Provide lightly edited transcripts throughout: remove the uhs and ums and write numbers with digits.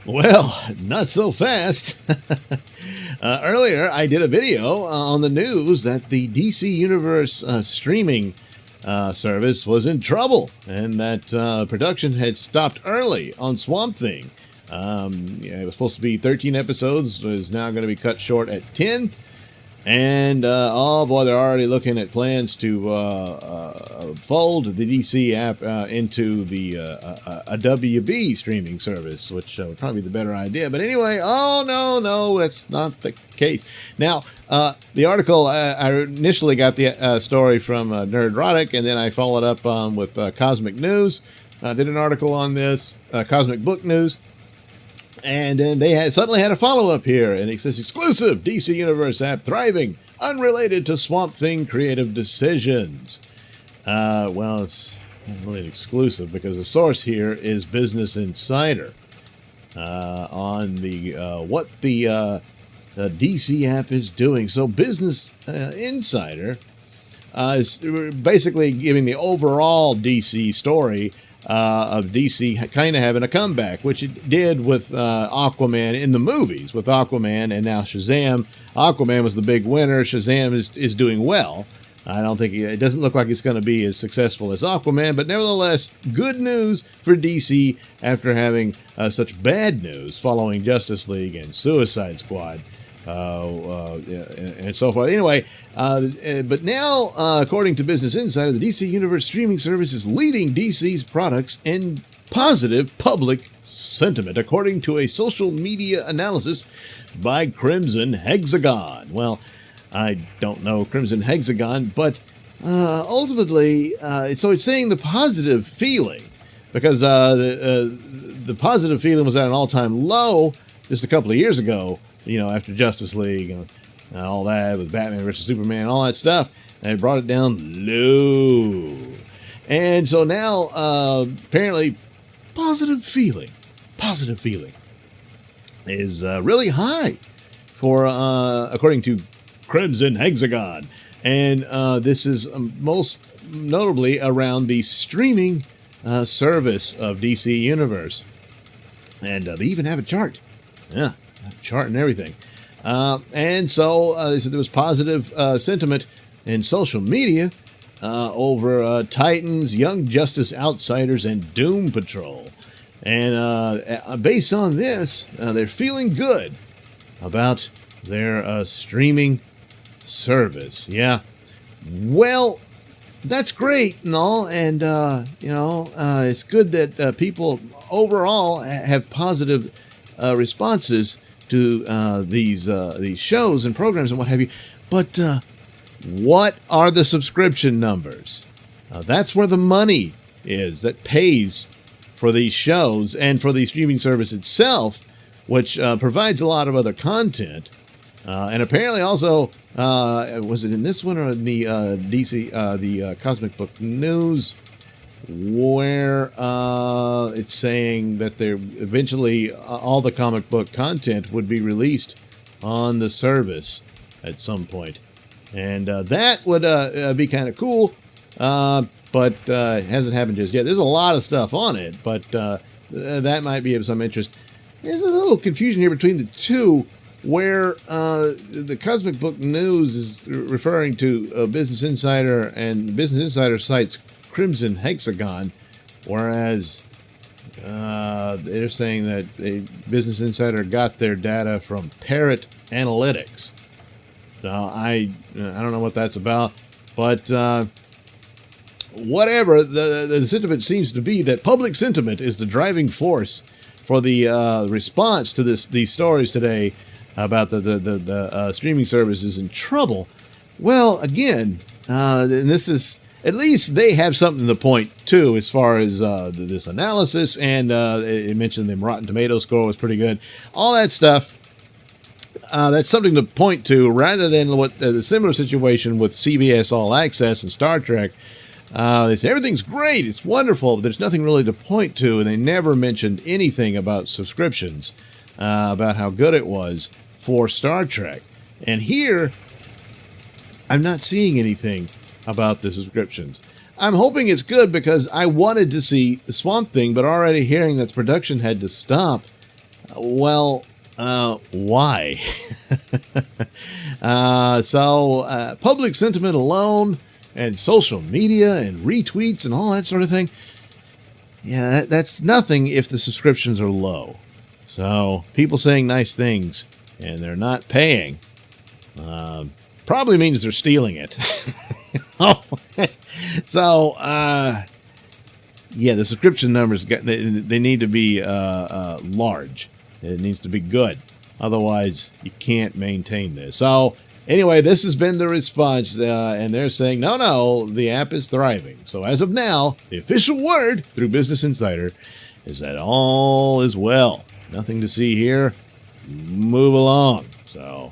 Well, not so fast. Earlier, I did a video on the news that the DCUniverse streaming service was in trouble and that production had stopped early on Swamp Thing. It was supposed to be 13 episodes, is now going to be cut short at 10. And, oh boy, they're already looking at plans to fold the DC app into the a WB streaming service, which would probably be the better idea. But anyway, oh, no, that's not the case. Now, the article, I initially got the story from Nerdrotic, and then I followed up with Cosmic News. Did an article on this, Cosmic Book News. And then they suddenly had a follow-up here, and it says, exclusive DCUniverse app thriving, unrelated to Swamp Thing creative decisions. Well, it's not really an exclusive because the source here is Business Insider on the what the DC app is doing. So Business Insider is basically giving the overall DC story of DC kind of having a comeback, which it did with Aquaman in the movies, with Aquaman and now Shazam. Aquaman was the big winner. Shazam is doing well. I don't think it doesn't look like it's going to be as successful as Aquaman, but nevertheless, good news for DC after having such bad news following Justice League and Suicide Squad. And so forth. Anyway, but now, according to Business Insider, the DCUniverse streaming service is leading DC's products in positive public sentiment, according to a social media analysis by Crimson Hexagon. Well, I don't know Crimson Hexagon, but ultimately, so it's saying the positive feeling, because the positive feeling was at an all-time low just a couple of years ago. You know, after Justice League and all that with Batman versus Superman and all that stuff, they brought it down low. And so now, apparently, positive feeling is really high for, according to Crimson Hexagon. And this is most notably around the streaming service of DC Universe. And they even have a chart. Yeah. Chart and everything. And so they said there was positive sentiment in social media over Titans, Young Justice Outsiders, and Doom Patrol. And based on this, they're feeling good about their streaming service. Yeah. Well, that's great and all. And, it's good that people overall have positive responses to these shows and programs and what have you. But what are the subscription numbers? That's where the money is that pays for these shows and for the streaming service itself, which provides a lot of other content. And apparently also, was it in this one or in the the Cosmic Book News, where it's saying that there eventually all the comic book content would be released on the service at some point. And that would be kind of cool, but it hasn't happened just yet. There's a lot of stuff on it, but that might be of some interest. There's a little confusion here between the two, where the Cosmic Book News is referring to Business Insider, and Business Insider cites Crimson Hexagon, whereas they're saying that Business Insider got their data from Parrot Analytics. Now, I don't know what that's about, but whatever, the sentiment seems to be that public sentiment is the driving force for the response to these stories today about the streaming services in trouble. Well, again, and this is, at least they have something to point to as far as this analysis, and it mentioned the Rotten Tomatoes score was pretty good. All that stuff, that's something to point to, rather than what the similar situation with CBS All Access and Star Trek. They say everything's great, it's wonderful, but there's nothing really to point to, and they never mentioned anything about subscriptions, about how good it was for Star Trek. And here, I'm not seeing anything about the subscriptions. I'm hoping it's good, because I wanted to see the Swamp Thing, but already hearing that the production had to stop, Well, why? Public sentiment alone and social media and retweets and all that sort of thing. Yeah, that's nothing if the subscriptions are low. So people saying nice things and they're not paying probably means they're stealing it. So, yeah, the subscription numbers, they need to be large. It needs to be good. Otherwise, you can't maintain this. So, anyway, this has been the response, and they're saying, no, the app is thriving. So, as of now, the official word through Business Insider is that all is well. Nothing to see here. Move along. So,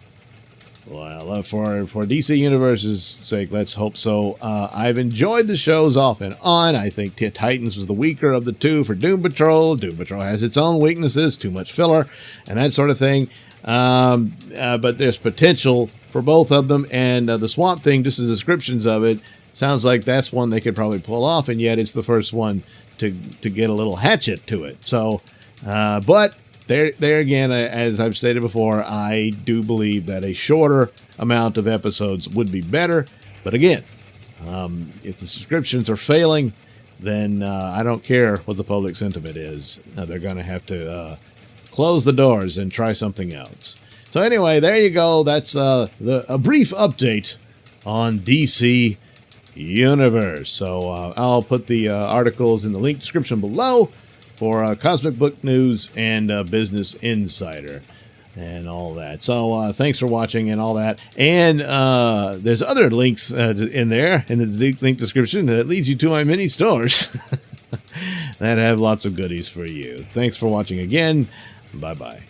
well, for DCUniverse's sake, let's hope so. I've enjoyed the shows off and on. I think Titans was the weaker of the two for Doom Patrol. Doom Patrol has its own weaknesses, too much filler, and that sort of thing. But there's potential for both of them. And the Swamp Thing, just the descriptions of it, sounds like that's one they could probably pull off, and yet it's the first one to get a little hatchet to it. So, but there again, as I've stated before, I do believe that a shorter amount of episodes would be better. But again, if the subscriptions are failing, then I don't care what the public sentiment is. They're going to have to close the doors and try something else. So anyway, there you go. That's a brief update on DC Universe. So I'll put the articles in the link description below for Cosmic Book News and Business Insider and all that. So thanks for watching and all that. And there's other links in there in the link description that leads you to my mini stores that have lots of goodies for you. Thanks for watching again. Bye-bye.